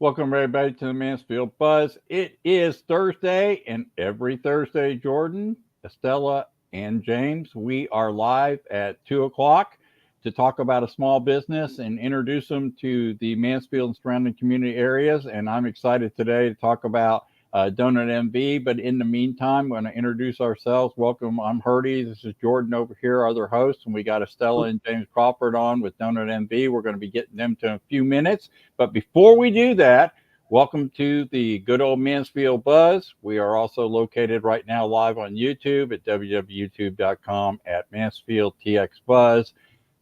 Welcome, everybody, to the Mansfield Buzz. It is Thursday, and every Thursday, Jordan, Estela, and James, we are live at 2 o'clock to talk about a small business and introduce them to the Mansfield and surrounding community areas. And I'm excited today to talk about Donutnv. But in the meantime, we're going to introduce ourselves. Welcome, I'm Hurdy. This is Jordan over here, other hosts, and we got Estela and James Crawford on with Donutnv. We're going to be getting them to in a few minutes. But before we do that, welcome to the good old Mansfield Buzz. We are also located right now live on YouTube at www.youtube.com at Mansfield TX Buzz.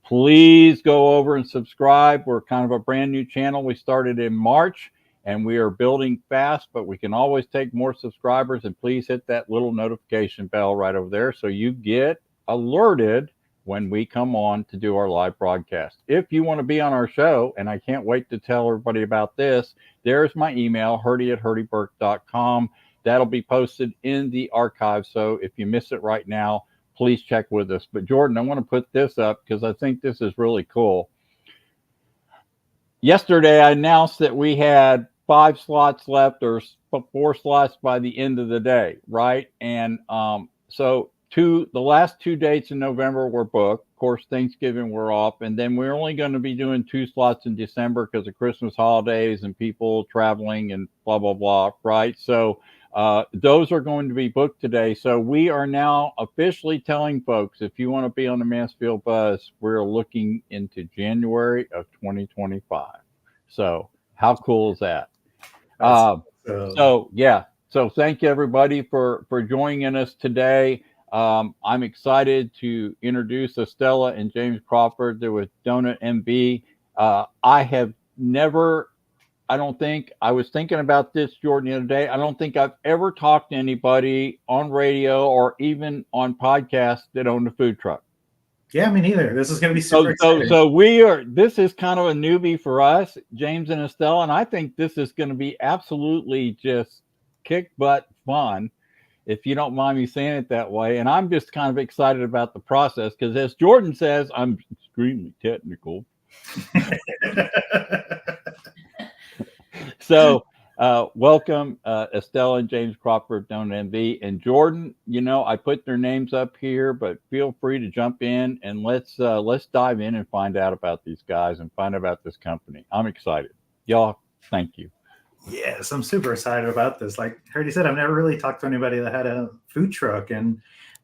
Please go over and subscribe. We're kind of a brand new channel. We started in March and we are building fast, but we can always take more subscribers. And please hit that little notification bell right over there so you get alerted when we come on to do our live broadcast. If you want to be on our show, and I can't wait to tell everybody about this, there's my email, hurdy@hurdyburke.com. That'll be posted in the archive. So if you miss it right now, please check with us. But Jordan, I want to put this up because I think this is really cool. Yesterday, I announced that we had 5 slots left or 4 slots by the end of the day, right? And so the last 2 dates in November were booked. Of course, Thanksgiving we're off. And then we're only going to be doing 2 slots in December because of Christmas holidays and people traveling and blah, blah, blah, right? So those are going to be booked today. So we are now officially telling folks, if you want to be on the Mansfield Buzz, we're looking into January of 2025. So how cool is that? So thank you everybody for joining us today. I'm excited to introduce Estela and James Crawford. They're with Donutnv. I don't think, I was thinking about this, Jordan, the other day. I don't think I've ever talked to anybody on radio or even on podcast that owned a food truck. Yeah, me neither. This is going to be super exciting. So this is kind of a newbie for us, James and Estela, and I think this is going to be absolutely just kick butt fun, if you don't mind me saying it that way. And I'm just kind of excited about the process because, as Jordan says, I'm extremely technical. So welcome, Estela and James Crawford, Donutnv. And Jordan, I put their names up here, but feel free to jump in and let's dive in and find out about these guys and find out about this company. I'm excited. Y'all, thank you. Yes, I'm super excited about this. Like Hurdy said, I've never really talked to anybody that had a food truck. And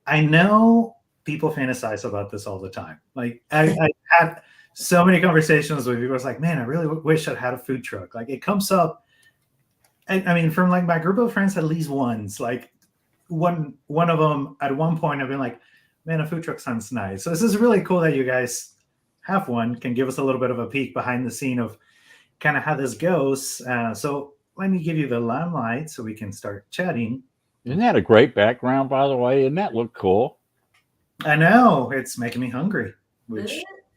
I know people fantasize about this all the time. Like I had so many conversations with people. It's like, man, I really wish I'd had a food truck. Like it comes up, I mean, from like my group of friends, at least once, like one of them at one point, I've been like, man, a food truck sounds nice. So this is really cool that you guys have one, can give us a little bit of a peek behind the scene of kind of how this goes. So let me give you the limelight so we can start chatting. Isn't that a great background, by the way? Doesn't that look cool? I know, it's making me hungry, which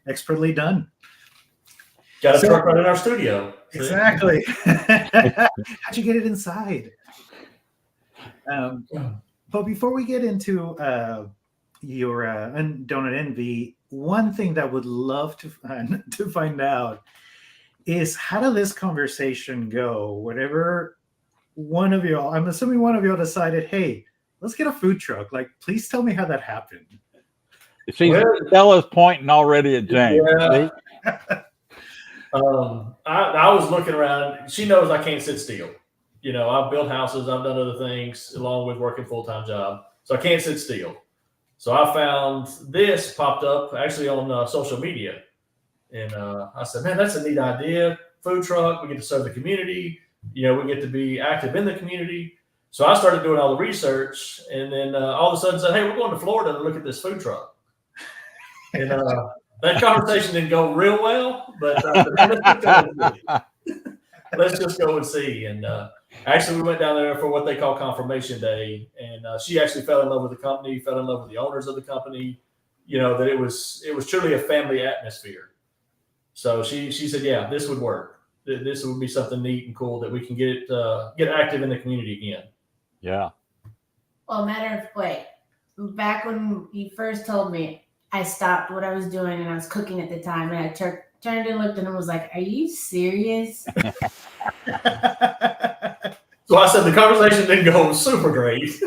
expertly done. Got a truck right in our studio. Exactly. How'd you get it inside? But before we get into your Donutnv, one thing that I would love to find out is, how did this conversation go? Whenever one of y'all, I'm assuming one of y'all decided, hey, let's get a food truck. Like, please tell me how that happened. See, Stella's pointing already at James. Yeah. I was looking around. She knows I can't sit still. I've built houses. I've done other things along with working full-time job. So I can't sit still. So I found this popped up actually on social media. And I said, man, that's a neat idea. Food truck. We get to serve the community. We get to be active in the community. So I started doing all the research. And then all of a sudden said, hey, we're going to Florida to look at this food truck. And that conversation didn't go real well, but let's just go and see. And actually, we went down there for what they call confirmation day, and she actually fell in love with the company, fell in love with the owners of the company. That it was truly a family atmosphere. So she said, yeah, this would work. This would be something neat and cool that we can get active in the community again. Yeah. Well, back when you first told me, I stopped what I was doing and I was cooking at the time, and I turned and looked at him and was like, "Are you serious?" So I said the conversation didn't go super great.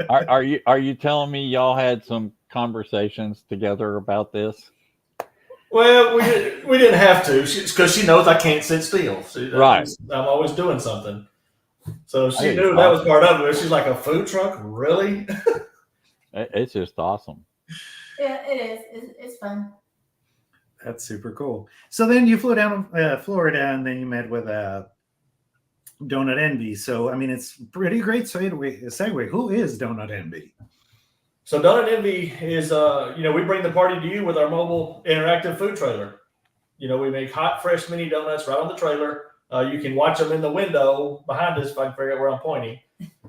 Are you telling me y'all had some conversations together about this? Well, we didn't have to because she knows I can't sit still. Right. I'm always doing something. So she Hey, knew that was part of it. She's like, a food truck? Really? It's just awesome. Yeah, it is. It's fun. That's super cool. So then you flew down to Florida, and then you met with Donutnv. So I mean, it's pretty great segue. Who is Donutnv? So Donutnv is, we bring the party to you with our mobile interactive food trailer. We make hot, fresh mini donuts right on the trailer. You can watch them in the window behind us, if I can figure out where I'm pointing.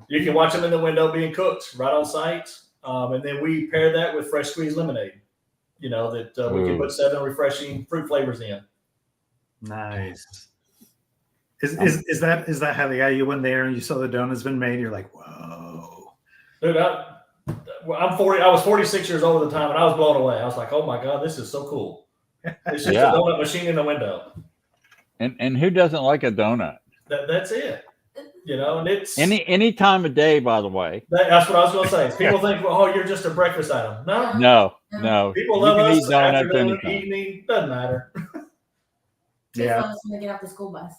You can watch them in the window being cooked right on site. And then we pair that with fresh squeezed lemonade, that we can put 7 refreshing fruit flavors in. Nice. Is that how they got you in there and you saw the donut's been made? You're like, whoa. Dude, I'm 40. I was 46 years old at the time, and I was blown away. I was like, oh my God, this is so cool. It's just a donut machine in the window. And who doesn't like a donut? That's it. And it's any time of day, by the way. That's what I was going to say. People think, well, you're just a breakfast item. No. People love us afternoon, evening, doesn't matter. Yeah. When they get off the school bus.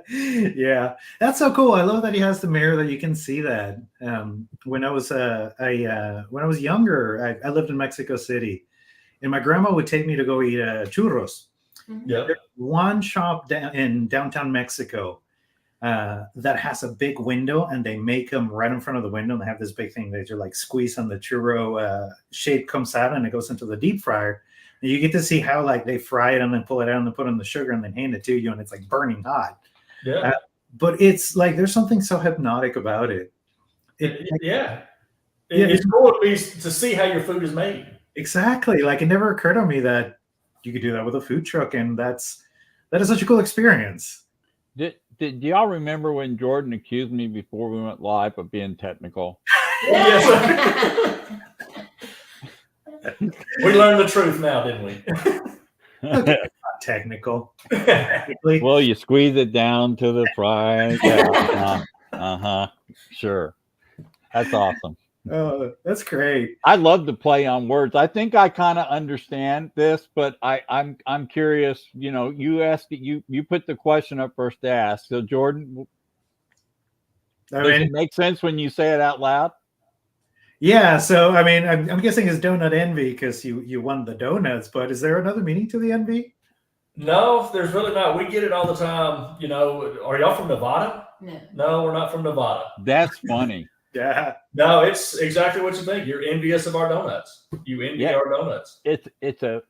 Yeah, that's so cool. I love that he has the mirror that you can see that. When I was younger, I lived in Mexico City, and my grandma would take me to go eat churros. Yeah. There's one shop in downtown Mexico that has a big window, and they make them right in front of the window. And they have this big thing that you're like squeeze on the churro shape comes out, and it goes into the deep fryer. And you get to see how like they fry it and then pull it out and then put in the sugar and then hand it to you, and it's like burning hot. Yeah. But it's like there's something so hypnotic about it. It's cool to see how your food is made. Exactly. Like it never occurred to me that you could do that with a food truck, and that is such a cool experience. Did y'all remember when Jordan accused me before we went live of being technical? Yes. We learned the truth now, didn't we? Okay, not technical. Well, you squeeze it down to the fry. Yeah. Sure. That's awesome. Oh, that's great. I love to play on words. I think I kind of understand this, but I'm curious. You asked you put the question up first to ask. So Jordan, does it make sense when you say it out loud? Yeah. So I mean, I'm guessing it's Donutnv because you won the donuts. But is there another meaning to the envy? No, there's really not. We get it all the time. Are y'all from Nevada? No, we're not from Nevada. That's funny. Yeah. No, it's exactly what you think. You're envious of our donuts. You envy our donuts. It's a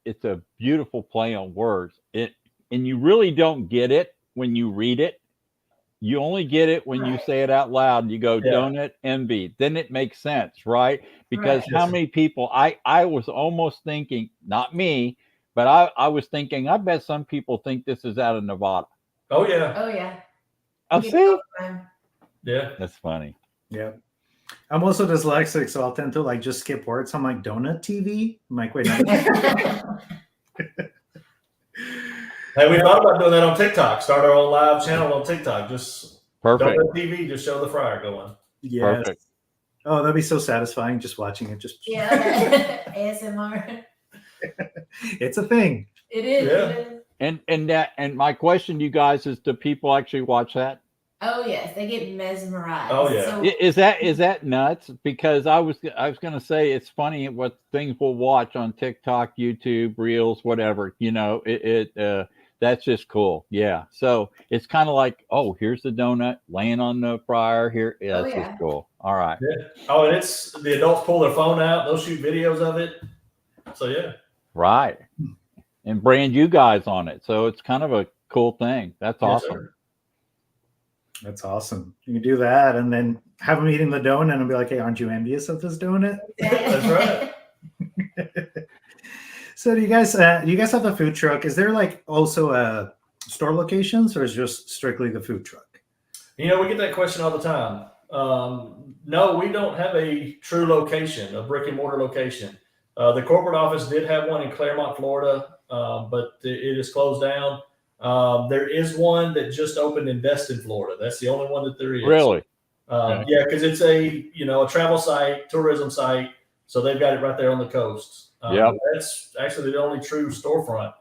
beautiful play on words. And you really don't get it when you read it. You only get it when you say it out loud and you go donut envy. Then it makes sense, right? Because how many people I was almost thinking, not me, but I was thinking, I bet some people think this is out of Nevada. Oh yeah. Oh yeah. Oh, see? Yeah. That's funny. Yeah. I'm also dyslexic, so I'll tend to like just skip words. I'm like Donutnv. I'm like, wait. Hey, we thought about doing that on TikTok. Start our own live channel on TikTok. Just perfect. Donutnv, just show the fryer going. Yes. Perfect. Oh, that'd be so satisfying just watching it. Just ASMR. It's a thing. It is. Yeah. It is. And my question to you guys is, do people actually watch that? Oh yes, they get mesmerized. Oh yeah. So, Is that nuts? Because I was going to say it's funny what things we'll watch on TikTok, YouTube, Reels, whatever. That's just cool. Yeah. So it's kind of like, oh, here's the donut laying on the fryer here. Yeah, that's just cool. All right. Yeah. Oh, and it's the adults pull their phone out. They'll shoot videos of it. So yeah. Right. And brand you guys on it. So it's kind of a cool thing. That's awesome. Sir. That's awesome. You can do that and then have them eating the donut and be like, hey, aren't you envious of this donut? That's right. So do you guys have the food truck? Is there like also store locations, or is it just strictly the food truck? We get that question all the time. No, we don't have a true location, a brick and mortar location. The corporate office did have one in Claremont, Florida, but it is closed down. There is one that just opened in Destin, Florida. That's the only one that there is. Really? Okay. Yeah, because it's a travel site, tourism site, so they've got it right there on the coast. That's actually the only true storefront.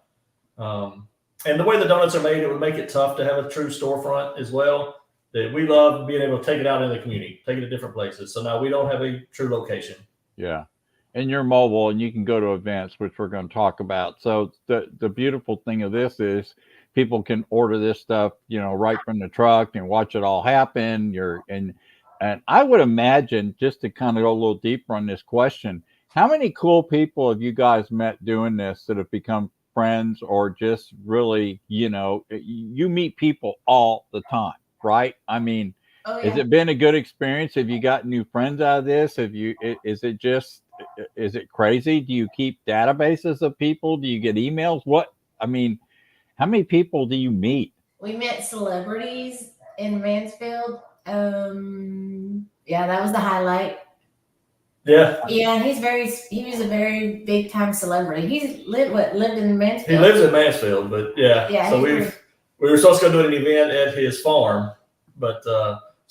And the way the donuts are made, it would make it tough to have a true storefront as well. That we love being able to take it out in the community, take it to different places. So now we don't have a true location. Yeah. And you're mobile and you can go to events, which we're going to talk about. So the beautiful thing of this is people can order this stuff, right from the truck and watch it all happen. And I would imagine, just to kind of go a little deeper on this question, how many cool people have you guys met doing this that have become friends, or just really, you meet people all the time, right? I mean, has it been a good experience? Have you got new friends out of this? Is it crazy? Do you keep databases of people? Do you get emails? How many people do you meet? We met celebrities in Mansfield. That was the highlight. Yeah. Yeah, he was a very big time celebrity. He lived in Mansfield. He lives in Mansfield, but yeah. So we were supposed to go do an event at his farm, but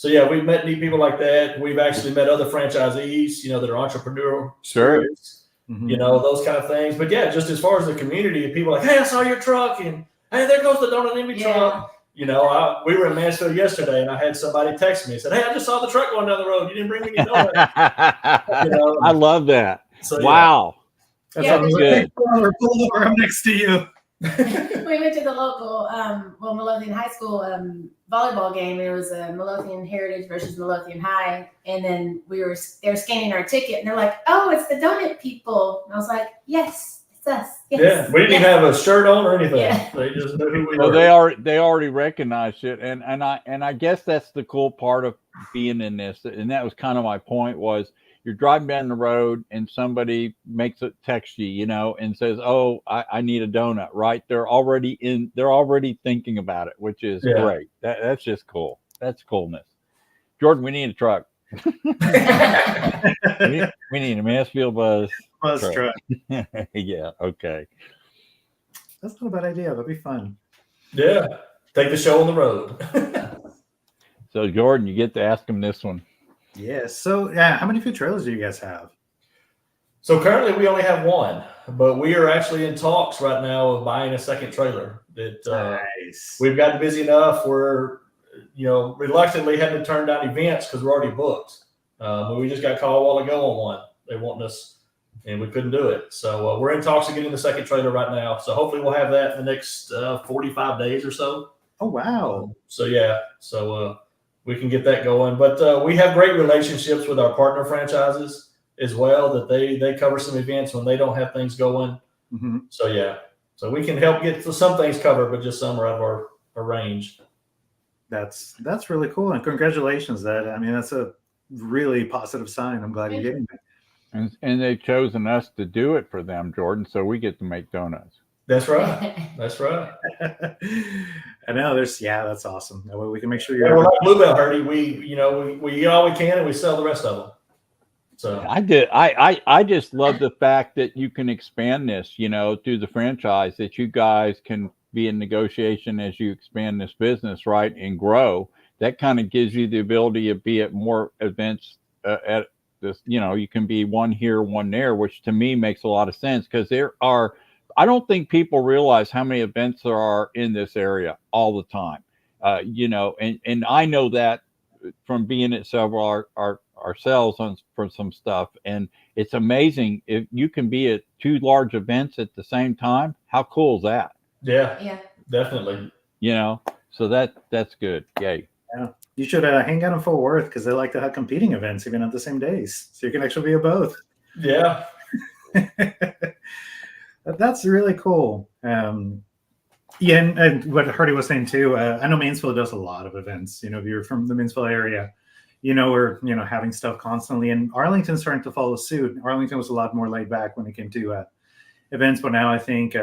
we've met neat people like that. We've actually met other franchisees, that are entrepreneurial. Sure. Mm-hmm. Those kind of things. But yeah, just as far as the community, people are like, hey, I saw your truck, and hey, there goes the Donutnv truck. We were in Mansfield yesterday, and I had somebody text me and said, hey, I just saw the truck going down the road. You didn't bring me any donuts. I love that. So, wow. That's good. We're pulled over. I'm next to you. We went to the local Midlothian High School volleyball game. It was a Midlothian Heritage versus Midlothian High, and then they were scanning our ticket, and they're like, "Oh, it's the donut people." And I was like, "Yes, it's us." Yes, yeah, we didn't even have a shirt on or anything. Yeah. They just knew who we were. They already recognized it, and I guess that's the cool part of being in this, and that was kind of my point was. You're driving down the road and somebody makes a text you, and says, "Oh, I need a donut." Right? They're already thinking about it, which is great. That's just cool. That's coolness. Jordan, we need a truck. we need a Mansfield buzz truck. Yeah. Okay. That's not a bad idea. That'd be fun. Yeah. Take the show on the road. So Jordan, you get to ask him this one. Yes. So, how many food trailers do you guys have? So currently we only have one, but we are actually in talks right now of buying a second trailer. Nice. We've gotten busy enough. We're, reluctantly having to turn down events because we're already booked. But we just got called a while ago on one. They want us, and we couldn't do it. So we're in talks of getting the second trailer right now. So hopefully we'll have that in the next 45 days or so. Oh, wow. So we can get that going. But we have great relationships with our partner franchises as well, that they cover some events when they don't have things going. Mm-hmm. So we can help get some things covered, but just some are out of our range. That's really cool. And congratulations. That's a really positive sign. I'm glad you're getting it. And they've chosen us to do it for them, Jordan, so we get to make donuts. That's right. That's right. I know. That's awesome. That way we can make sure we're like Bluebell, Herdy. We get all we can and we sell the rest of them. So I just love the fact that you can expand this, through the franchise, that you guys can be in negotiation as you expand this business, right, and grow. That kind of gives you the ability to be at more events at this. You can be one here, one there, which to me makes a lot of sense because I don't think people realize how many events there are in this area all the time. And I know that from being at several ourselves for some stuff, and it's amazing if you can be at two large events at the same time. How cool is that? Yeah, definitely. So that's good. Yay. Yeah, you should hang out in Fort Worth because they like to have competing events even at the same days, so you can actually be at both. Yeah. That's really cool. And what Hardy was saying too, I know Mansfield does a lot of events. If you're from the Mansfield area, we're having stuff constantly, and Arlington's starting to follow suit. Arlington was a lot more laid back when it came to events, but now I think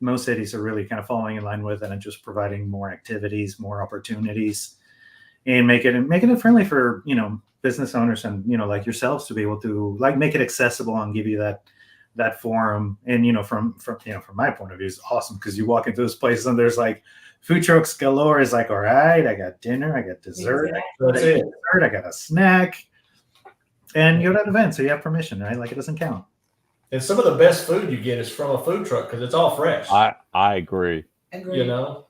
most cities are really kind of falling in line with it and just providing more activities, more opportunities, and making it friendly for business owners and like yourselves to be able to make it accessible and give you that that forum, and from my point of view, is awesome because you walk into this place and there's like food trucks galore. Is like, all right, I got dinner, I got dessert, I got a snack, and you're at an event, so you have permission, right? Like it doesn't count. And some of the best food you get is from a food truck because it's all fresh. I agree. You know,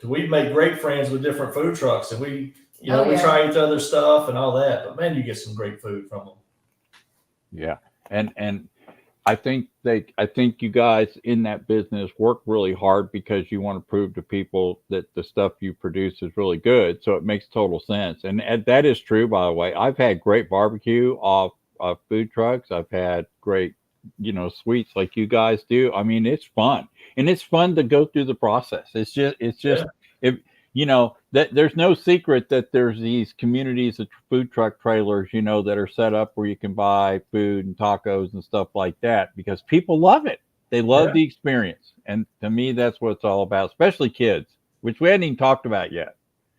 we've made great friends with different food trucks, and we try each other's stuff and all that. But man, you get some great food from them. Yeah, and I think you guys in that business work really hard because you want to prove to people that the stuff you produce is really good. So it makes total sense, and that is true. By the way, I've had great barbecue off food trucks. I've had great sweets like you guys do. I mean, it's fun, and it's fun to go through the process. It's just that there's no secret that there's these communities of food truck trailers, that are set up where you can buy food and tacos and stuff like that because people love it. They love the experience. And to me, that's what it's all about, especially kids, which we hadn't even talked about yet.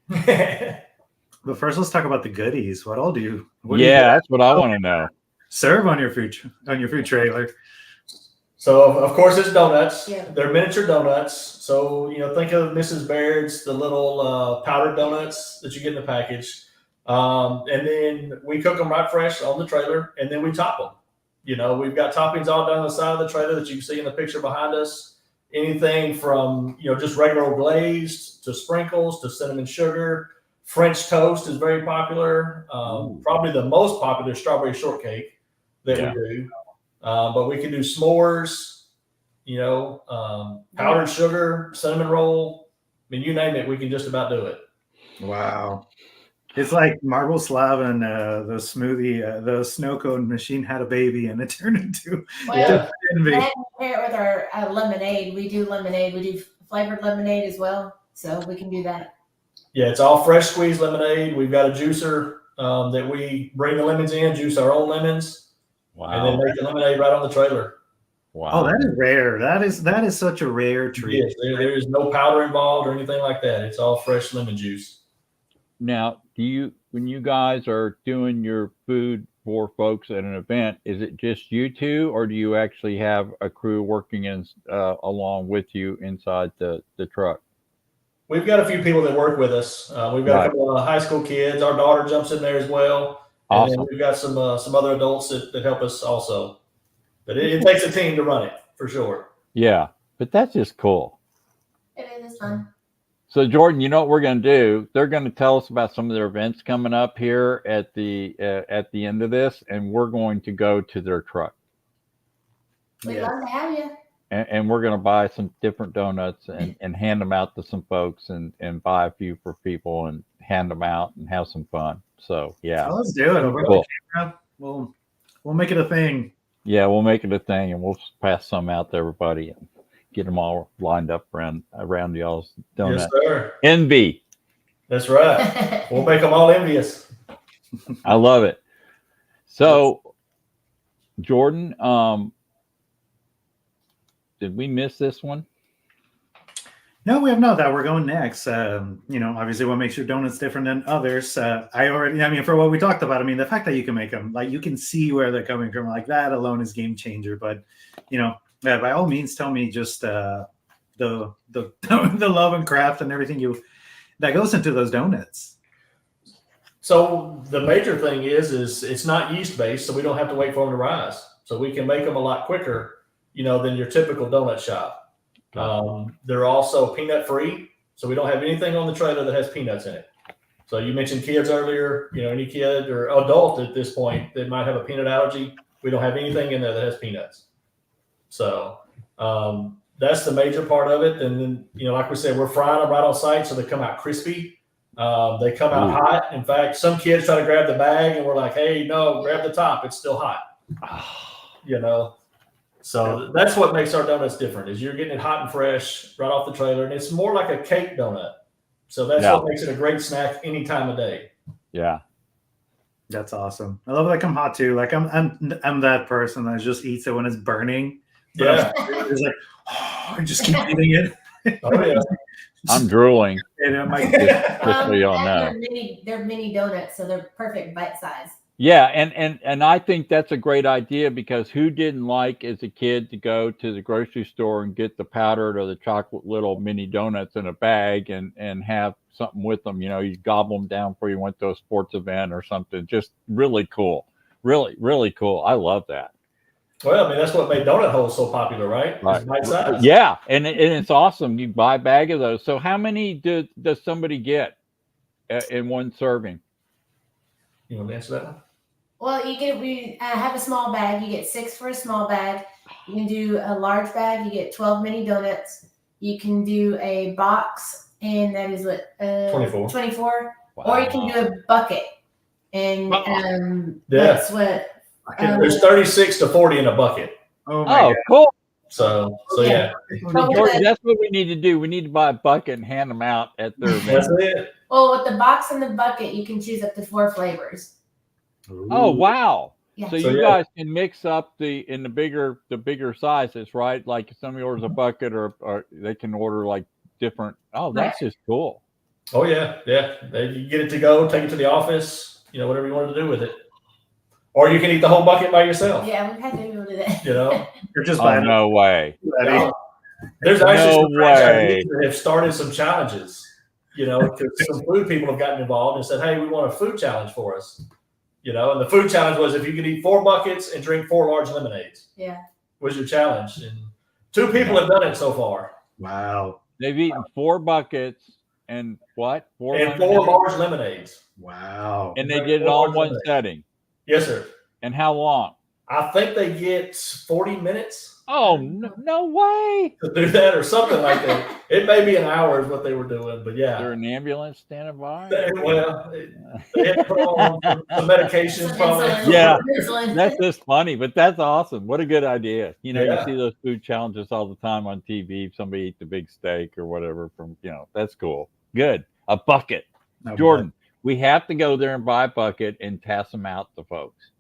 But first, let's talk about the goodies. What all do you? That's what I want to know. Serve on your food trailer. So of course it's donuts. Yeah. They're miniature donuts. So think of Mrs. Baird's, the little powdered donuts that you get in the package, and then we cook them right fresh on the trailer, and then we top them. We've got toppings all down the side of the trailer that you can see in the picture behind us. Anything from just regular old glazed to sprinkles to cinnamon sugar. French toast is very popular. Probably the most popular strawberry shortcake that we do. But we can do s'mores, powdered sugar, cinnamon roll. I mean, you name it, we can just about do it. Wow. It's like Marble Slab and the smoothie, the snow cone machine had a baby and it turned into envy. And pair it with our lemonade. We do lemonade. We do flavored lemonade as well. So we can do that. Yeah, it's all fresh squeezed lemonade. We've got a juicer that we bring the lemons in, juice our own lemons. Wow. And then make the lemonade right on the trailer. Wow. Oh, that is rare. That is such a rare treat. Yes, there is no powder involved or anything like that. It's all fresh lemon juice. Now, when you guys are doing your food for folks at an event, is it just you two, or do you actually have a crew working along with you inside the truck? We've got a few people that work with us. We've got a couple of high school kids. Our daughter jumps in there as well. Awesome. And then we've got some other adults that help us also. But it takes a team to run it, for sure. Yeah, but that's just cool. It is fun. So, Jordan, you know what we're going to do? They're going to tell us about some of their events coming up here at the end of this, and we're going to go to their truck. We'd love to have you. And we're going to buy some different donuts and hand them out to some folks and buy a few for people and hand them out and have some fun. So, yeah. Oh, let's do it. Over cool. The camera. We'll make it a thing. Yeah, we'll make it a thing, and we'll pass some out to everybody and get them all lined up around y'all's donut. Yes, sir. Envy. That's right. We'll make them all envious. I love it. So, Jordan, did we miss this one? No, we have not. That we're going next. Obviously, what makes your donuts different than others? For what we talked about, the fact that you can make them, like you can see where they're coming from, like that alone is game changer. But by all means, tell me just the love and craft and everything that goes into those donuts. So the major thing is it's not yeast based, so we don't have to wait for them to rise. So we can make them a lot quicker, than your typical donut shop. They're also peanut free, so we don't have anything on the trailer that has peanuts in it. So you mentioned kids earlier, any kid or adult at this point that might have a peanut allergy, we don't have anything in there that has peanuts. So that's the major part of it. And then, like we said, we're frying them right on site, so they come out crispy. They come out hot. In fact, some kids try to grab the bag and we're like, hey, no, grab the top. It's still hot. So that's what makes our donuts different is you're getting it hot and fresh right off the trailer. And it's more like a cake donut. So that's what makes it a great snack any time of day. Yeah. That's awesome. I love that come hot too. Like I'm that person that just eats it when it's burning. Yeah. It's like, I just keep eating it. Oh, yeah. I'm drooling. And I'm like, just so y'all know. They're mini donuts, so they're perfect bite size. Yeah, and I think that's a great idea because who didn't like as a kid to go to the grocery store and get the powdered or the chocolate little mini donuts in a bag and have something with them? You know, you gobble them down before you went to a sports event or something. Just really cool, really really cool. I love that. Well, I mean, that's what made donut holes so popular, right? It's bite size. Yeah, and it's awesome. You buy a bag of those. So how many does somebody get in one serving? You want to answer that one? Well, we have a small bag. You get 6 for a small bag. You can do a large bag. You get 12 mini donuts. You can do a box, and that is what 24. Wow. Or you can do a bucket, and that's what. There's 36 to 40 in a bucket. Oh my God. Cool. So yeah. Jordan, that's what we need to do. We need to buy a bucket and hand them out at their event. That's it. Well, with the box and the bucket, you can choose up to 4 flavors. Oh wow! Yeah. So you guys can mix up the bigger sizes, right? Like if somebody orders a bucket, or they can order like different. Oh, that's just cool. Oh yeah. You get it to go, take it to the office. You know, whatever you want to do with it. Or you can eat the whole bucket by yourself. Yeah, we've had people do that. You know, You're just Oh, no way. there's actually some No way. franchisees that have started some challenges. You know, because some food people have gotten involved and said, "Hey, we want a food challenge for us." You know, and the food challenge was if you could eat 4 buckets and drink 4 large lemonades. Yeah. Was your challenge, and 2 people have done it so far. Wow. They've eaten 4 buckets and what? 4 And 4 large lemonades. Wow. And they did it all in one setting. Yes, sir. And how long? I think they get 40 minutes Oh, no way. to do that or something like that. It may be an hour is what they were doing, but Is there yeah. an ambulance standing by? They had to put on some medications Some probably. insulin. Yeah. Insulin. That's just funny, but that's awesome. What a good idea. You know, Yeah. you see those food challenges all the time on TV. Somebody eat the big steak or whatever from, that's cool. Good. A bucket. Jordan, we have to go there and buy a bucket and pass them out to folks.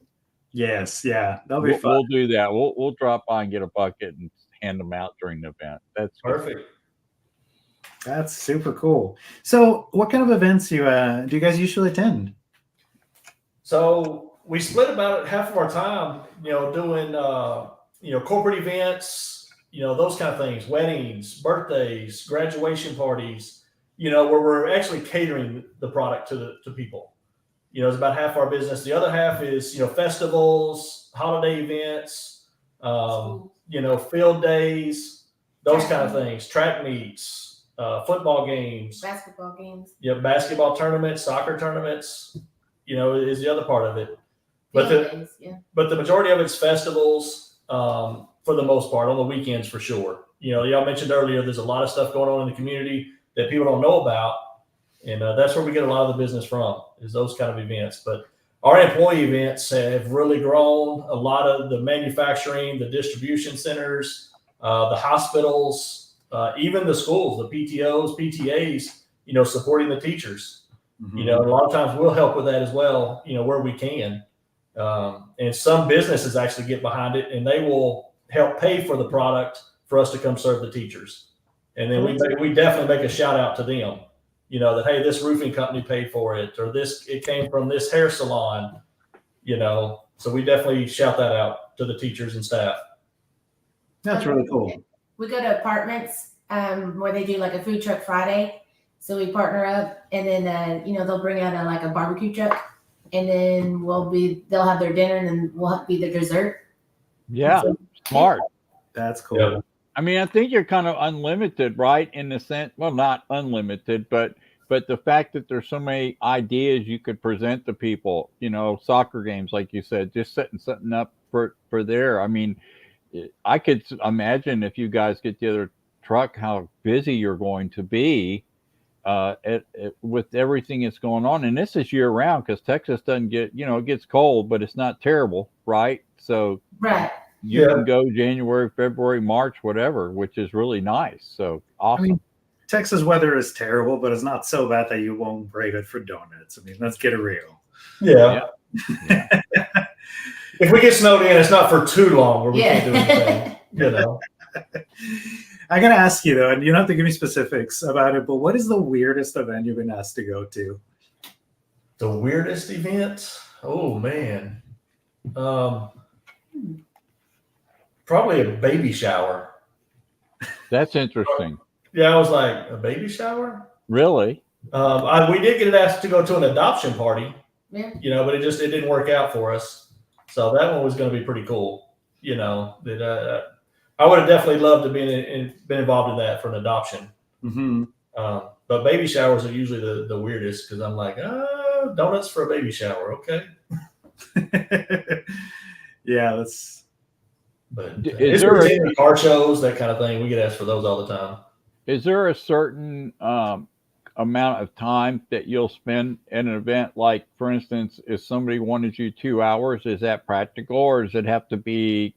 Yes. Yeah. That'll be fun. We'll do that. We'll drop by and get a bucket and hand them out during the event. That's good. Perfect. That's super cool. So what kind of events do you guys usually attend? So we split about half of our time, doing, corporate events, those kind of things, weddings, birthdays, graduation parties, where we're actually catering the product to people. It's about half our business. The other half is, festivals, holiday events, field days, those kind of things, track meets, football games, Basketball games. Basketball tournaments, soccer tournaments, is the other part of it. But the majority of it's festivals, for the most part, on the weekends for sure. Y'all mentioned earlier, there's a lot of stuff going on in the community that people don't know about. And that's where we get a lot of the business from, is those kind of events. But our employee events have really grown. A lot of the manufacturing, the distribution centers, the hospitals, even the schools, the PTOs, PTAs, supporting the teachers. Mm-hmm. A lot of times we'll help with that as well, where we can. And some businesses actually get behind it, and they will help pay for the product for us to come serve the teachers. And then we definitely make a shout out to them. That, hey, this roofing company paid for it, or it came from this hair salon, so we definitely shout that out to the teachers and staff. That's really cool. We go to apartments where they do like a food truck Friday. So we partner up, and then, they'll bring out a barbecue truck, and then they'll have their dinner, and then we'll be the dessert. Yeah. So, Smart. That's cool. Yeah. I mean, I think you're kind of unlimited, right? In the sense, well, not unlimited, but the fact that there's so many ideas you could present to people, soccer games, like you said, just setting something up for there. I mean, I could imagine if you guys get the other truck, how busy you're going to be with everything that's going on. And this is year round, because Texas doesn't get, it gets cold, but it's not terrible, right? So right. You can go January, February, March, whatever, which is really nice. So awesome. I mean, Texas weather is terrible, but it's not so bad that you won't brave it for donuts. I mean, let's get it real. Yeah. If we get snowed in, it's not for too long where we can't do anything. I gotta ask you though, and you don't have to give me specifics about it, but what is the weirdest event you've been asked to go to? The weirdest event? Oh man. Probably a baby shower. That's interesting. Yeah, I was like, a baby shower? Really? We did get asked to go to an adoption party, Yeah. but it didn't work out for us. So that one was going to be pretty cool. That I would have definitely loved to been involved in that for an adoption. Mm-hmm. But baby showers are usually the weirdest because I'm like, donuts for a baby shower, okay? Yeah, that's. But Is it's there routine, car shows, that kind of thing. We get asked for those all the time. Is there a certain amount of time that you'll spend in an event? Like, for instance, if somebody wanted you 2 hours, is that practical, or does it have to be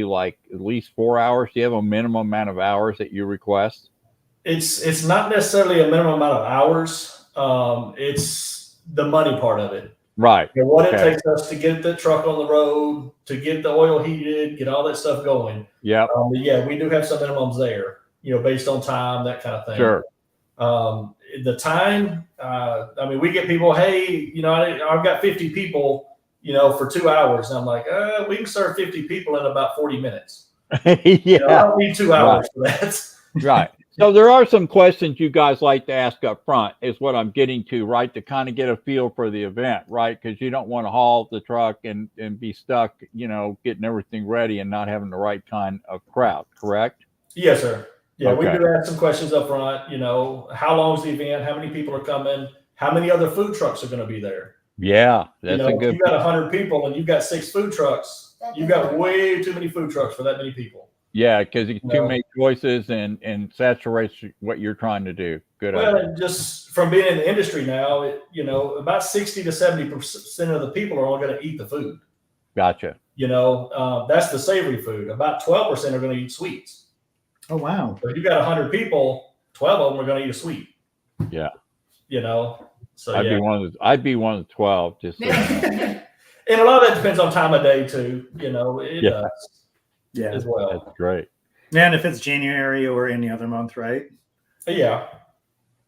like at least 4 hours? Do you have a minimum amount of hours that you request? It's not necessarily a minimum amount of hours. It's the money part of it. Right. What it takes us to get the truck on the road, to get the oil heated, get all that stuff going. Yeah. Yeah, we do have some minimums there, based on time, that kind of thing. Sure. The time, we get people, hey, I've got 50 people, for 2 hours. And I'm like, we can serve 50 people in about 40 minutes. Yeah. I don't need 2 hours for that. Right. So there are some questions you guys like to ask up front, is what I'm getting to, right? To kind of get a feel for the event, right? Because you don't want to haul the truck and be stuck, getting everything ready and not having the right kind of crowd, correct? Yes, sir. Yeah, Okay. We do ask some questions up front. How long is the event? How many people are coming? How many other food trucks are going to be there? Yeah, that's a good. If you've got 100 people and you've got 6 food trucks, you've got way too many food trucks for that many people. Yeah, because you get too many choices and saturates what you're trying to do. Good. Well, and just from being in the industry now, about 60 to 70% of the people are only going to eat the food. Gotcha. That's the savory food. About 12% are going to eat sweets. Oh wow! So if you got 100 people, 12 of them are going to eat a sweet. Yeah. So I'd be one of the 12. Just. And a lot of that depends on time of day too. Yeah, as well. That's great. And if it's January or any other month, right? Yeah.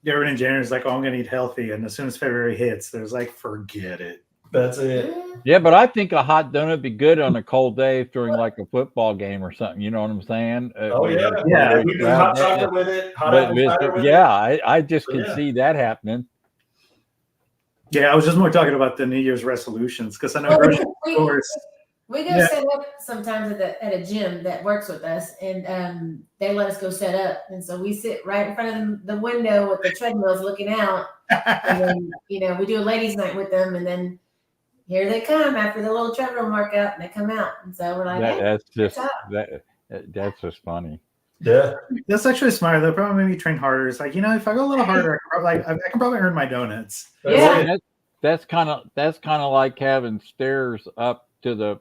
Everyone in January is like, oh, I'm going to eat healthy. And as soon as February hits, there's like, forget it. That's it. Yeah, but I think a hot donut would be good on a cold day during like a football game or something. You know what I'm saying? Oh, yeah. Yeah. We do hot chocolate with it. Hot apple cider with it. I just can see that happening. Yeah, I was just more talking about the New Year's resolutions because I know grocery stores. We go set up sometimes at a gym that works with us, and they let us go set up. And so we sit right in front of the window with the treadmills looking out. And then, we do a ladies' night with them, and then here they come after the little treadmill workout, and they come out. And so we're like, that's just funny. Yeah, that's actually smart. They'll probably make me train harder. It's like, if I go a little harder, I can probably earn my donuts. Yeah, that's kind of like having stairs up to the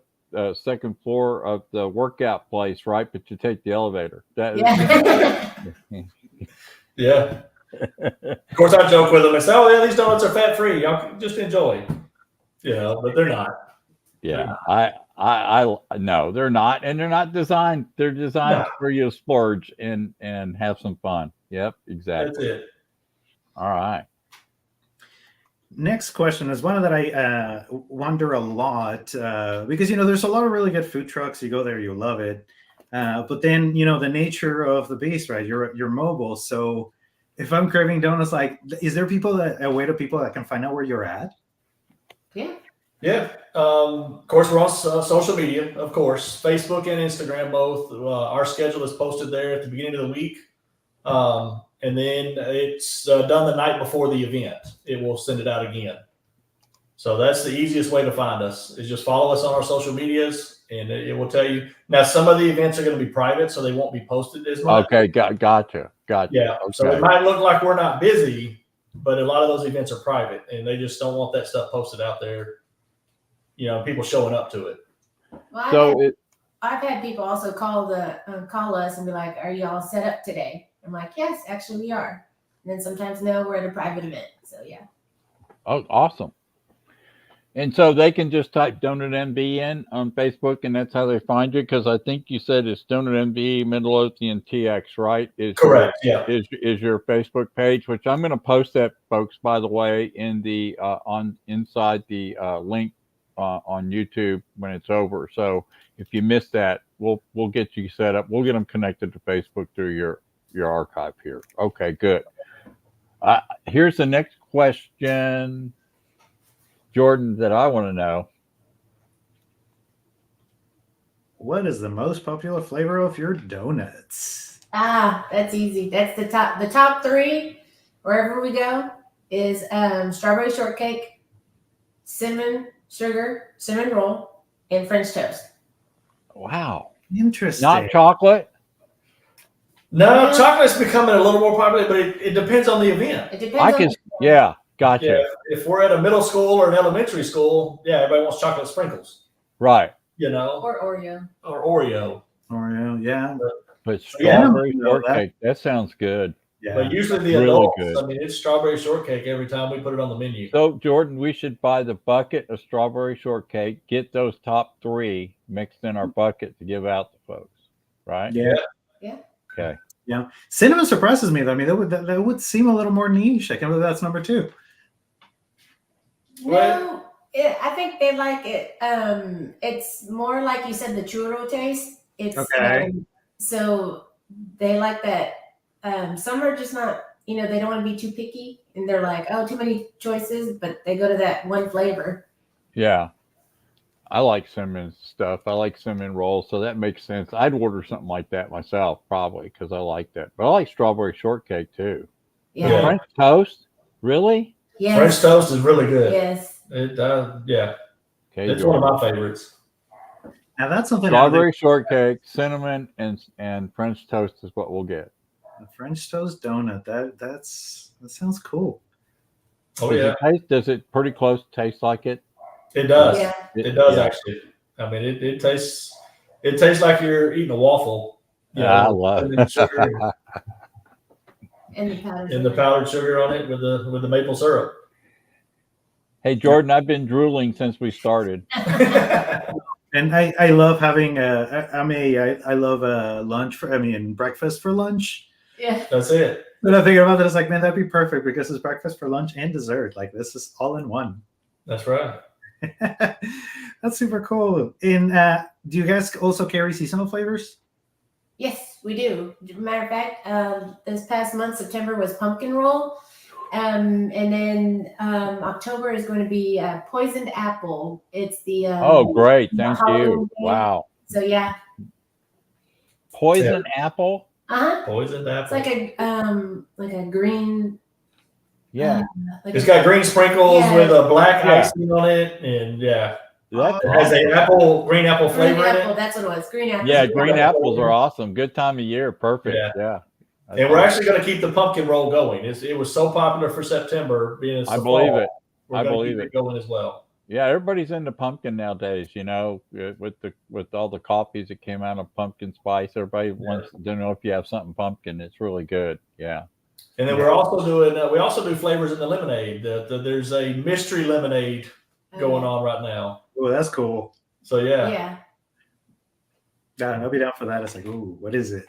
second floor of the workout place, right? But you take the elevator. Yeah. Of course, I joke with them and say, "Oh yeah, these donuts are fat free. Y'all just enjoy." But they're not. Yeah, I no, they're not, and they're not designed. They're designed for you to splurge and have some fun. Yep, exactly. That's it. All right. Next question is one that I wonder a lot because there's a lot of really good food trucks. You go there, you love it, but then the nature of the beast, right? You're mobile, so if I'm craving donuts, like, is there a way to people that can find out where you're at? Yeah. Yeah. Of course, we're on social media. Of course, Facebook and Instagram both. Our schedule is posted there at the beginning of the week. And then it's done the night before the event. It will send it out again. So that's the easiest way to find us, is just follow us on our social medias, and it will tell you. Now, some of the events are going to be private, so they won't be posted as much. Okay, gotcha. Yeah, okay. So it might look like we're not busy, but a lot of those events are private, and they just don't want that stuff posted out there, people showing up to it. Well, I've had people also call us and be like, "Are y'all set up today?" I'm like, "Yes, actually we are." And then sometimes, no, we're at a private event. So yeah. Oh, awesome. And so they can just type Donutnv in on Facebook, and that's how they find you. Because I think you said it's Donutnv Midlothian TX, right? Correct. Yeah. Is your Facebook page, which I'm going to post that, folks, by the way, in the on inside the link on YouTube when it's over. So if you missed that, we'll get you set up. We'll get them connected to Facebook through your archive here. Okay, good. Here's the next question, Jordan, that I want to know. What is the most popular flavor of your donuts? That's easy. That's the top. The top three, wherever we go, is strawberry shortcake, cinnamon roll, and French toast. Wow. Interesting. Not chocolate? No, Yeah. chocolate's becoming a little more popular, but it depends on the event. It depends. Yeah, gotcha. Yeah, if we're at a middle school or an elementary school, yeah, everybody wants chocolate sprinkles, Right. you know, Or Oreo. or Oreo. Oreo, yeah. But Yeah, strawberry I know that. shortcake, that sounds good. Yeah. But usually the Really adults, good. I mean, it's strawberry shortcake every time we put it on the menu. So, Jordan, we should buy the bucket of strawberry shortcake, get those top three mixed in our bucket to give out to folks, right? Yeah. Yeah. Okay. Yeah. Cinnamon surprises me though. I mean, that would seem a little more niche. I can't believe that's number 2. No, I think they like it. It's more like you said, the churro taste. It's Okay. so they like that. Some are just not, they don't want to be too picky, and they're like, oh, too many choices, but they go to that one flavor. Yeah. I like cinnamon stuff. I like cinnamon rolls, so that makes sense. I'd order something like that myself, probably, because I like that. But I like strawberry shortcake too. Yeah. French toast? Really? Yes. French toast is really good. Yes. Yeah, Okay. it's Jordan. one of my favorites. Now that's something. Strawberry shortcake, cinnamon, and French toast is what we'll get. A French toast donut. That sounds cool. Oh yeah, Does it pretty close taste like it? it does. Yeah. It does Yeah. actually. I mean, it tastes like you're eating a waffle. You I know, love putting in sugar And the powder. and the powdered sugar on it with the maple syrup. Hey, Jordan, I've been drooling since we started. And I love having I love breakfast for lunch. Yeah. That's it. But I'm thinking about that, it's like, man, that'd be perfect because it's breakfast for lunch and dessert. Like this is all in one. That's right. That's super cool. And do you guys also carry seasonal flavors? Yes, we do. Matter of fact, this past month, September was pumpkin roll. And then October is going to be poisoned apple. It's the Oh, great. Thank Halloween you. day. Wow. So yeah. Poison apple? Uh-huh. Poisoned It's apple. like a green. Yeah. It's got green sprinkles Yeah. with a black Yeah. icing on it, and yeah, That's it has a green apple Green flavor in apple, it. that's what it was. Green apple. Yeah, green apples are awesome. Good time of year. Perfect. Yeah. Yeah. And we're actually going to keep the pumpkin roll going. It was so popular for September, being it's I the believe fall, it. We're I gonna believe keep it. going as well. Yeah, everybody's into pumpkin nowadays, with all the coffees that came out of pumpkin spice. Everybody wants to know if you have something pumpkin. It's really good. Yeah. And then we're also doing we also do flavors in the lemonade. There's a mystery lemonade going on right now. Oh, that's cool. So yeah, Yeah. Yeah, I'll be down for that. It's like, ooh, what is it?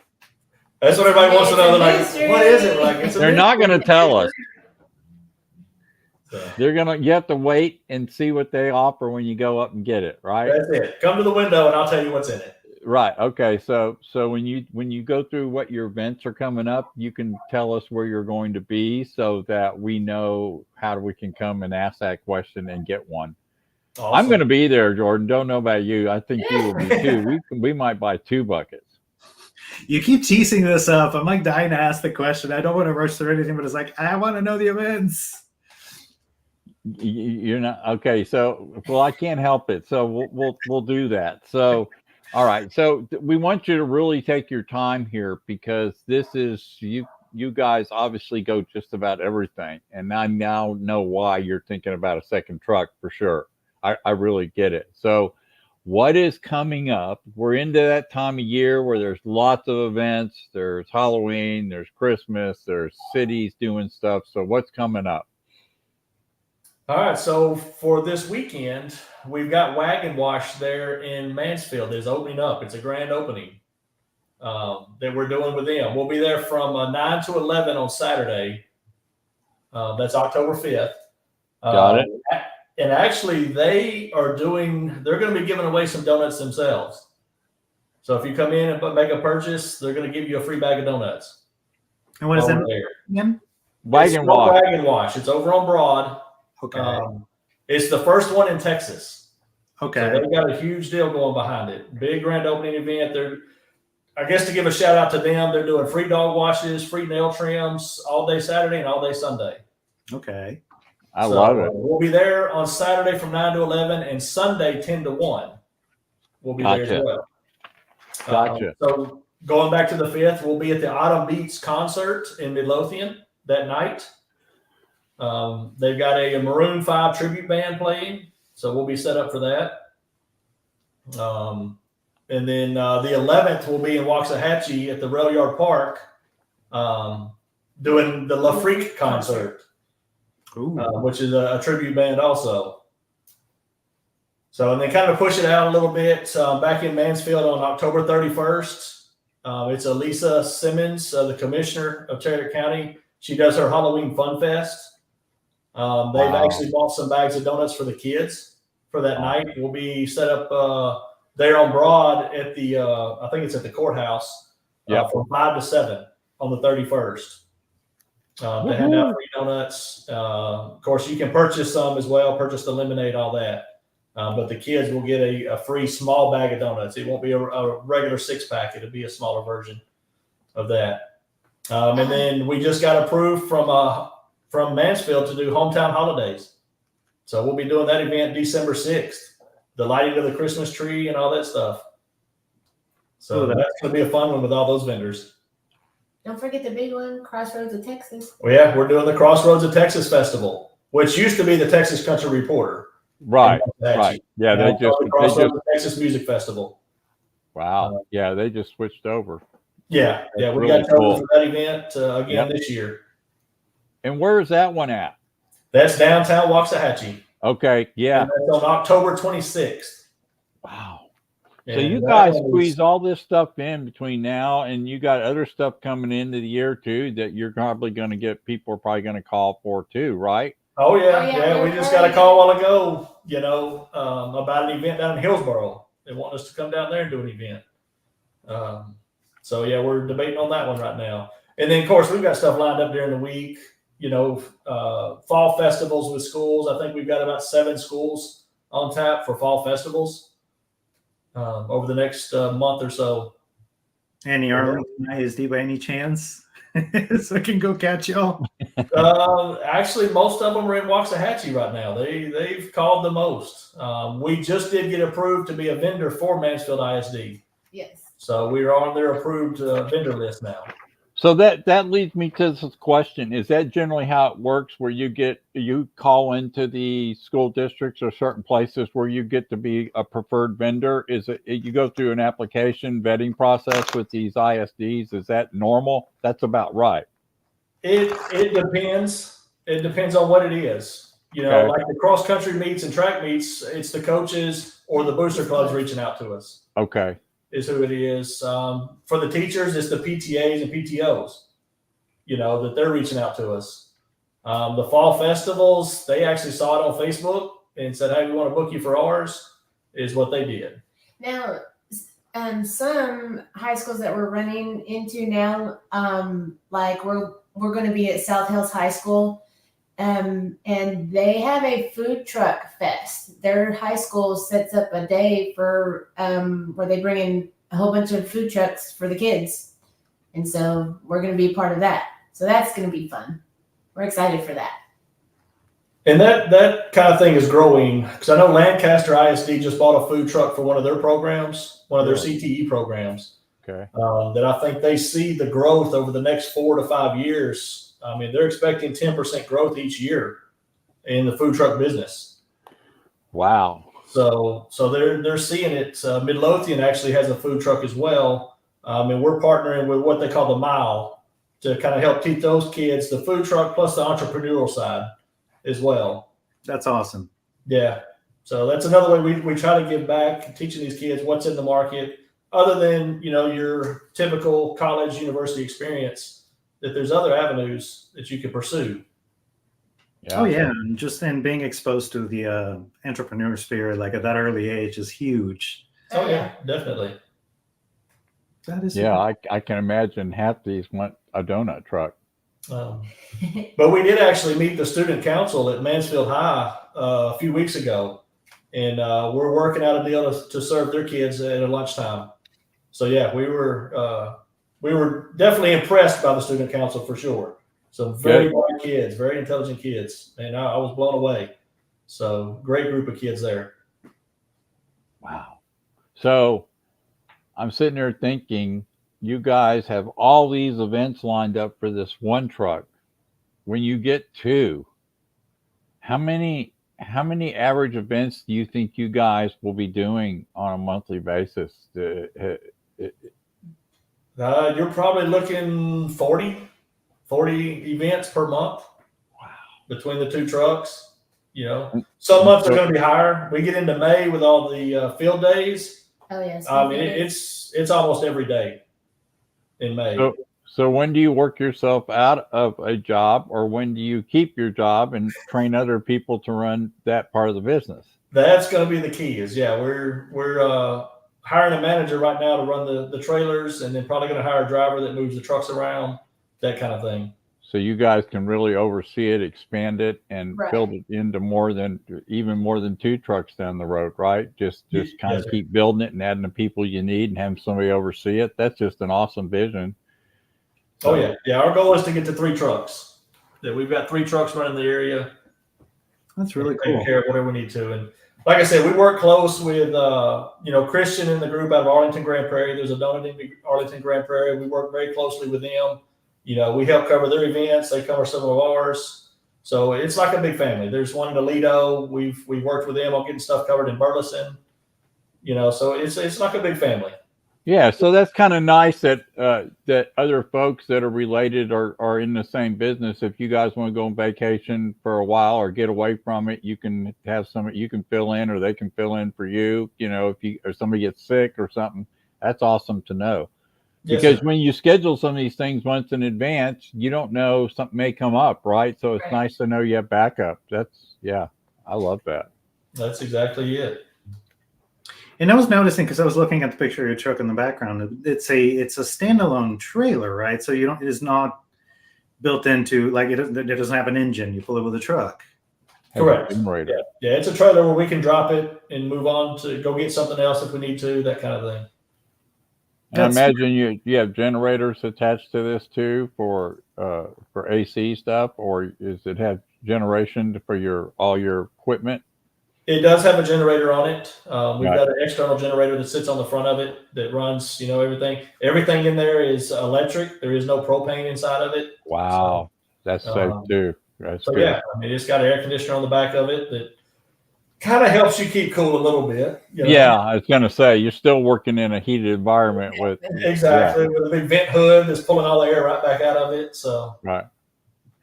that's what everybody wants to know. They're like, Mystery. what is it? We're like, it's a They're not mystery. going to tell us. So, You have to wait and see what they offer when you go up and get it, right? that's it. Come to the window and I'll tell you what's in it. Right. Okay. So when you go through what your events are coming up, you can tell us where you're going to be so that we know how we can come and ask that question and get one. Awesome. I'm going to be there, Jordan. Don't know about you. I think you will be too. We might buy 2 buckets. You keep teasing this up. I'm like dying to ask the question. I don't want to rush through anything, but it's like, I want to know the events. You're not okay. So, well, I can't help it. So we'll do that. So, all right. So we want you to really take your time here because this is you guys obviously go just about everything, and I now know why you're thinking about a second truck for sure. I really get it. So, what is coming up? We're into that time of year where there's lots of events. There's Halloween. There's Christmas. There's cities doing stuff. So, what's coming up? All right, so for this weekend, we've got Wagon Wash there in Mansfield. It's opening up. It's a grand opening that we're doing with them. We'll be there from 9 to 11 on Saturday. That's October 5th. Got it. And actually, they're going to be giving away some donuts themselves. So if you come in and make a purchase, they're going to give you a free bag of donuts. And what is over that there. again? Wagon Wash. Wagon Wash. It's over on Broad. Okay. It's the first one in Texas. Okay. So they've got a huge deal going behind it. Big grand opening event. I guess to give a shout out to them, they're doing free dog washes, free nail trims all day Saturday and all day Sunday. Okay. I love it. We'll be there on Saturday from 9 to 11 and Sunday 10 to 1. We'll be there as well. Gotcha. So going back to the 5th, we'll be at the Autumn Beats concert in Midlothian that night. They've got a Maroon 5 tribute band playing, so we'll be set up for that. And then the 11th, we'll be in Waxahachie at the Rail Yard Park doing the La Freak concert, which is a tribute band also. So, and they kind of push it out a little bit back in Mansfield on October 31st. It's Elisa Simmons, the commissioner of Tarrant County. She does her Halloween Fun Fest. They've actually bought some bags of donuts for the kids for that night. We'll be set up there on Broad at the, I think it's at the courthouse from 5 to 7 on the 31st. To hand out free donuts. Of course, you can purchase some as well, purchase the lemonade, all that. But the kids will get a free small bag of donuts. It won't be a regular 6-pack. It'll be a smaller version of that. And then we just got approved from Mansfield to do hometown holidays. So we'll be doing that event December 6th, the lighting of the Christmas tree and all that stuff. So that's going to be a fun one with all those vendors. Don't forget the big one, Crossroads of Texas. Well, yeah, we're doing the Crossroads of Texas Festival, which used to be the Texas Country Reporter. Right. Yeah, they just Texas Music Festival. Wow. Yeah, they just switched over. Yeah, we really got covered cool for that event again this year. And where is that one at? That's downtown Waxahachie. Okay, yeah. And that's on October 26th. Wow. And so you guys squeeze all this stuff in between now, and you got other stuff coming into the year too that you're probably going to get. People are probably going to call for too, right? Oh yeah. We just got a call a while ago, about an event down in Hillsboro. They want us to come down there and do an event. So yeah, we're debating on that one right now. And then of course we've got stuff lined up during the week. Fall festivals with schools. I think we've got about 7 schools on tap for fall festivals over the next month or so. Any Arlington ISD by any chance? So I can go catch y'all. Actually, most of them are in Waxahachie right now. They've called the most. We just did get approved to be a vendor for Mansfield ISD. Yes. So we are on their approved vendor list now. So that leads me to this question. Is that generally how it works, where you call into the school districts or certain places where you get to be a preferred vendor? Is it you go through an application vetting process with these ISDs? Is that normal? That's about right. It depends. It depends on what it is. Like the cross country meets and track meets, it's the coaches or the booster clubs reaching out to us. Okay. Is who it is. For the teachers, it's the PTAs and PTOs, that they're reaching out to us. The fall festivals, they actually saw it on Facebook and said, hey, we want to book you for ours, is what they did. Now, some high schools that we're running into now, like we're going to be at South Hills High School, and they have a food truck fest. Their high school sets up a day for where they bring in a whole bunch of food trucks for the kids, and so we're going to be part of that. So that's going to be fun. We're excited for that. And that kind of thing is growing, because I know Lancaster ISD just bought a food truck for one of their programs, one of their CTE programs. Okay. That I think they see the growth over the next 4 to 5 years. I mean, they're expecting 10% growth each year in the food truck business. Wow. So they're seeing it. Midlothian actually has a food truck as well. And we're partnering with what they call the Mile to kind of help teach those kids the food truck plus the entrepreneurial side as well. That's awesome. Yeah. So that's another way we try to give back, teaching these kids what's in the market, other than, your typical college, university experience, that there's other avenues that you can pursue. Yeah. Oh yeah, and just being exposed to the entrepreneur spirit like at that early age is huge. Oh yeah, definitely. That is Yeah, I can imagine half these want a donut truck. But we did actually meet the student council at Mansfield High a few weeks ago, and we're working out a deal to serve their kids at a lunchtime. So yeah, we were definitely impressed by the student council for sure. Some very bright kids, very intelligent kids, and I was blown away. So great group of kids there. Wow. So I'm sitting there thinking, you guys have all these events lined up for this one truck. When you get two, how many average events do you think you guys will be doing on a monthly basis? You're probably looking 40 events per month. Wow. Between the two trucks. Some months are going to be higher. We get into May with all the field days. Oh yes. I mean, it's almost every day in May. So when do you work yourself out of a job, or when do you keep your job and train other people to run that part of the business? That's going to be the key. We're hiring a manager right now to run the trailers, and then probably going to hire a driver that moves the trucks around, that kind of thing. So you guys can really oversee it, expand it, and build it into even more than two trucks down the road, right? Just kind of keep building it and adding the people you need and having somebody oversee it. That's just an awesome vision. Oh yeah. Our goal is to get to 3 trucks. That we've got 3 trucks running the area. That's really cool. Taking care of whatever we need to, and like I said, we work close with Christian and the group out of Arlington Grand Prairie. There's a Donutnv Arlington Grand Prairie. We work very closely with them. We help cover their events. They cover some of ours. So it's like a big family. There's one in Toledo. We've worked with them on getting stuff covered in Burleson. So it's like a big family. Yeah, so that's kind of nice that that other folks that are related are in the same business. If you guys want to go on vacation for a while or get away from it, you can have you can fill in, or they can fill in for you. If somebody gets sick or something, that's awesome to know. Because when you schedule some of these things months in advance, you don't know, something may come up, right? So it's nice to know you have backup. I love that. That's exactly it. And I was noticing, because I was looking at the picture of your truck in the background, it's a standalone trailer, right? So it is not built into, like, it doesn't have an engine. You pull it with a truck. Correct. Yeah, it's a trailer where we can drop it and move on to go get something else if we need to, that kind of thing. And I imagine you have generators attached to this too for AC stuff, or does it have generation for all your equipment? It does have a generator on it. We've got an external generator that sits on the front of it that runs, everything. Everything in there is electric. There is no propane inside of it. Wow, that's safe too. That's good. Yeah, I mean, it's got an air conditioner on the back of it that kind of helps you keep cool a little bit. Yeah, I was going to say, you're still working in a heated environment with with a big vent hood that's pulling all the air right back out of it. So right.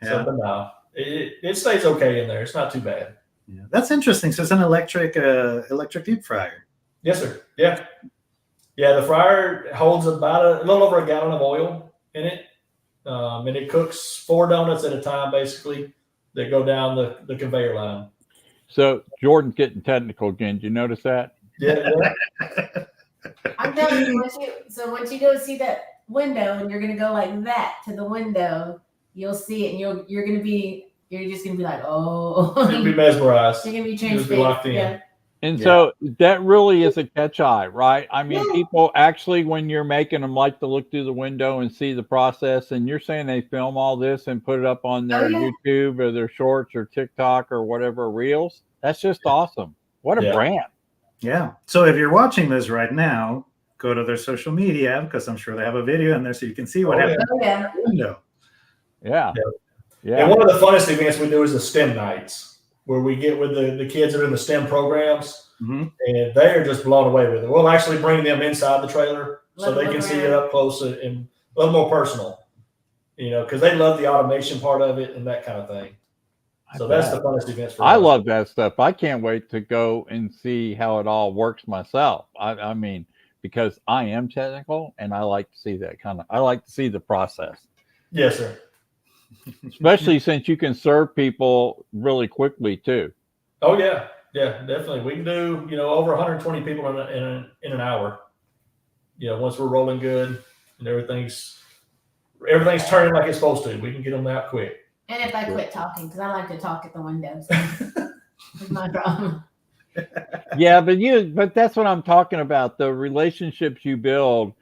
Yeah. But no, it stays okay in there. It's not too bad. Yeah, that's interesting. So it's an electric deep fryer. Yes, sir. Yeah. The fryer holds about a little over a gallon of oil in it, and it cooks 4 donuts at a time, basically, that go down the conveyor line. So Jordan's getting technical again. Did you notice that? Yeah. I'm telling you, once you go see that window, and you're gonna go like that to the window, you'll see it, and you're just gonna be like, oh. You'll be mesmerized. You're gonna be You'll be locked in. Yeah. And so that really is a catch eye, right? I mean, people actually, when you're making them, like to look through the window and see the process. And you're saying they film all this and put it up on their YouTube or their shorts or TikTok or whatever reels. That's just awesome. What a brand. Yeah. So if you're watching this right now, go to their social media, because I'm sure they have a video in there so you can see what happens in the window. Yeah. And one of the funnest events we do is the STEM nights, where we get with the kids that are in the STEM programs, and they are just blown away with it. We'll actually bring them inside the trailer so they can see it up close and a little more personal, because they love the automation part of it and that kind of thing. So that's the funnest events for I us. love that stuff. I can't wait to go and see how it all works myself. I mean, because I am technical and I like to see that I like to see the process. Yes, sir. Especially since you can serve people really quickly too. Oh yeah, yeah, definitely. We can do over 120 people in an hour. Once we're rolling good and everything's turning like it's supposed to, we can get them out quick. And if I quit talking, because I like to talk at the windows, that's my problem. Yeah, but that's what I'm talking about. The relationships you build.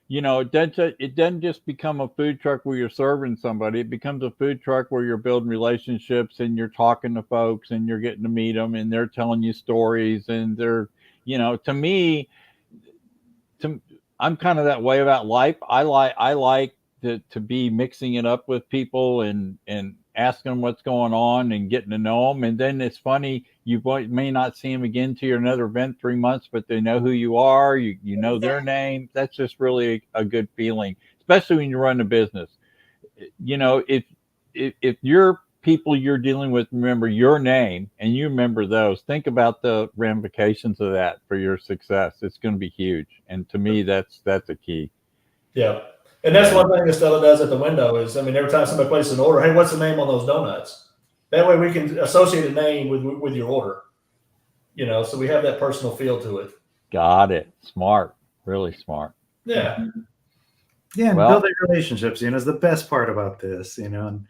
It doesn't just become a food truck where you're serving somebody. It becomes a food truck where you're building relationships and you're talking to folks and you're getting to meet them and they're telling you stories and they're, to me, I'm kind of that way about life. I like to be mixing it up with people and asking them what's going on and getting to know them. And then it's funny, you may not see them again to your another event 3 months, but they know who you are. You know their name. That's just really a good feeling, especially when you run a business. If your people you're dealing with remember your name and you remember those, think about the ramifications of that for your success. It's going to be huge. And to me, that's a key. Yeah. And that's one thing Estela does at the window is, every time somebody places an order, hey, what's the name on those donuts? That way we can associate a name with your order, so we have that personal feel to it. Got it. Smart. Really smart. Yeah. Yeah. And building relationships, is the best part about this, and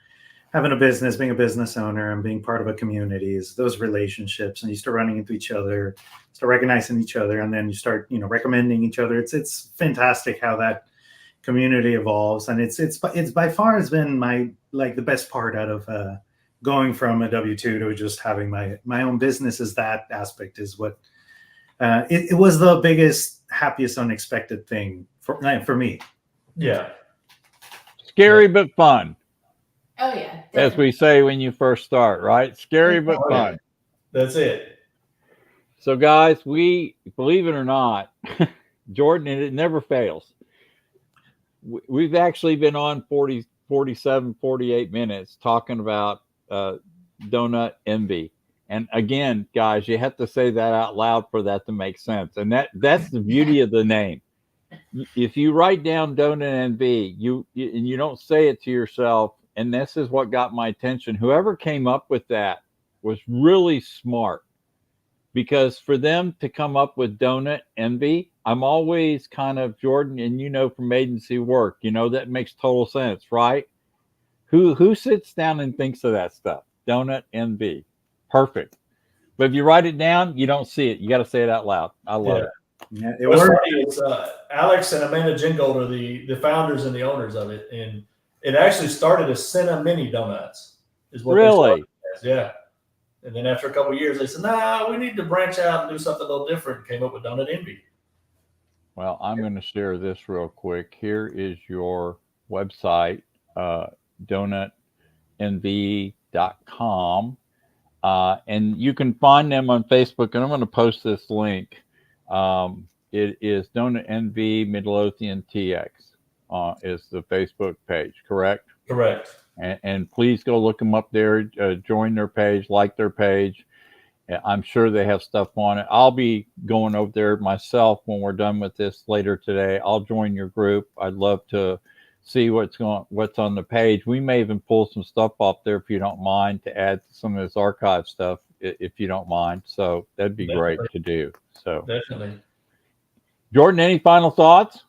having a business, being a business owner and being part of a community is those relationships, and you start running into each other, start recognizing each other, and then you start, recommending each other. It's fantastic how that community evolves, and it's by far has been the best part out of going from a W-2 to just having my own business. Is that aspect is what it was the biggest, happiest, unexpected thing for me. Yeah. Scary but fun. Oh yeah. Definitely. As we say when you first start, right? Scary but fun. Yeah. That's it. So guys, we believe it or not, Jordan, and it never fails. We've actually been on 47, 48 minutes talking about Donutnv. And again, guys, you have to say that out loud for that to make sense. And that's the beauty of the name. If you write down Donutnv, you don't say it to yourself, and this is what got my attention. Whoever came up with that was really smart, because for them to come up with Donutnv, I'm always kind of, Jordan, and from agency work, that makes total sense, right? Who sits down and thinks of that stuff? Donutnv. Perfect. But if you write it down, you don't see it. You got to say it out loud. I love it. Yeah, What's funny is Alex and Amanda Jingold are the founders and the owners of it, and it actually started as Cinna Mini Donuts. Is what really? Yeah. And then after a couple of years, they said, "Nah, we need to branch out and do something a little different." Came up with Donutnv. Well, I'm going to share this real quick. Here is your website, donutnv.com. And you can find them on Facebook, and I'm going to post this link. It is Donutnv Midlothian TX is the Facebook page, correct? Correct. And please go look them up there, join their page, like their page. I'm sure they have stuff on it. I'll be going over there myself when we're done with this later today. I'll join your group. I'd love to see what's on the page. We may even pull some stuff off there if you don't mind, to add to some of this archive stuff, if you don't mind. So that'd be great to do. So definitely. Jordan, any final thoughts?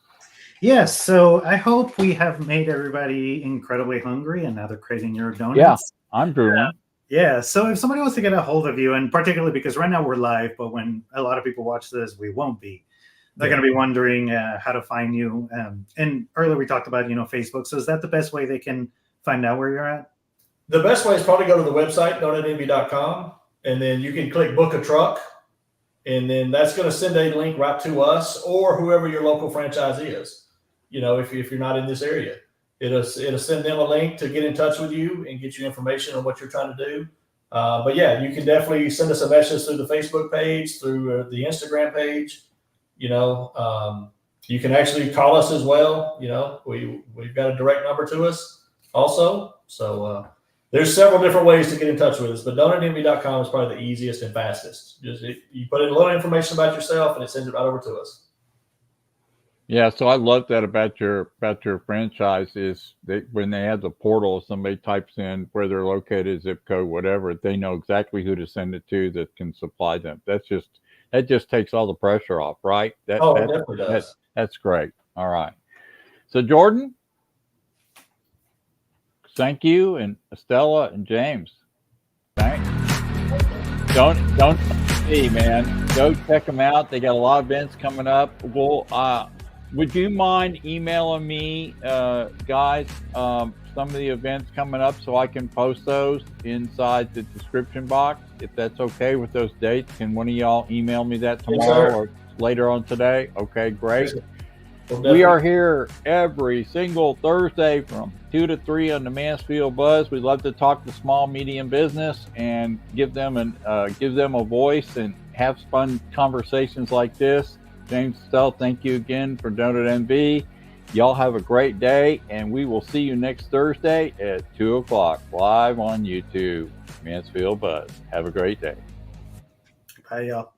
Yes. So I hope we have made everybody incredibly hungry, and now they're craving your donuts. Yeah, I'm drooling. Yeah. So if somebody wants to get a hold of you, and particularly because right now we're live, but when a lot of people watch this, we won't be. They're going to be wondering how to find you. And earlier we talked about, Facebook. So is that the best way they can find out where you're at? The best way is probably go to the website, donutnv.com, and then you can click book a truck. And then that's going to send a link right to us or whoever your local franchise is. If you're not in this area, it'll send them a link to get in touch with you and get you information on what you're trying to do. But yeah, you can definitely send us a message through the Facebook page, through the Instagram page. You can actually call us as well. We've got a direct number to us also. So There's several different ways to get in touch with us, but donutnv.com is probably the easiest and fastest. Just you put in a little information about yourself, and it sends it right over to us. Yeah, so I love that about your franchise is that when they have the portal, somebody types in where they're located, zip code, whatever, they know exactly who to send it to that can supply them. That just takes all the pressure off, right? It definitely does. That's great. All right. So Jordan, thank you, and Estela and James, thanks. Don't see, man. Go check them out. They got a lot of events coming up. Would you mind emailing me, guys, some of the events coming up so I can post those inside the description box? If that's okay with those dates, can one of y'all email me that tomorrow or later on today? Okay, great. We are here every single Thursday from 2 to 3 on the Mansfield Buzz. We love to talk to small, medium business and give them a voice and have fun conversations like this. James, Estelle, thank you again for Donutnv. Y'all have a great day, and we will see you next Thursday at 2 o'clock live on YouTube, Mansfield Buzz. Have a great day. Bye, y'all.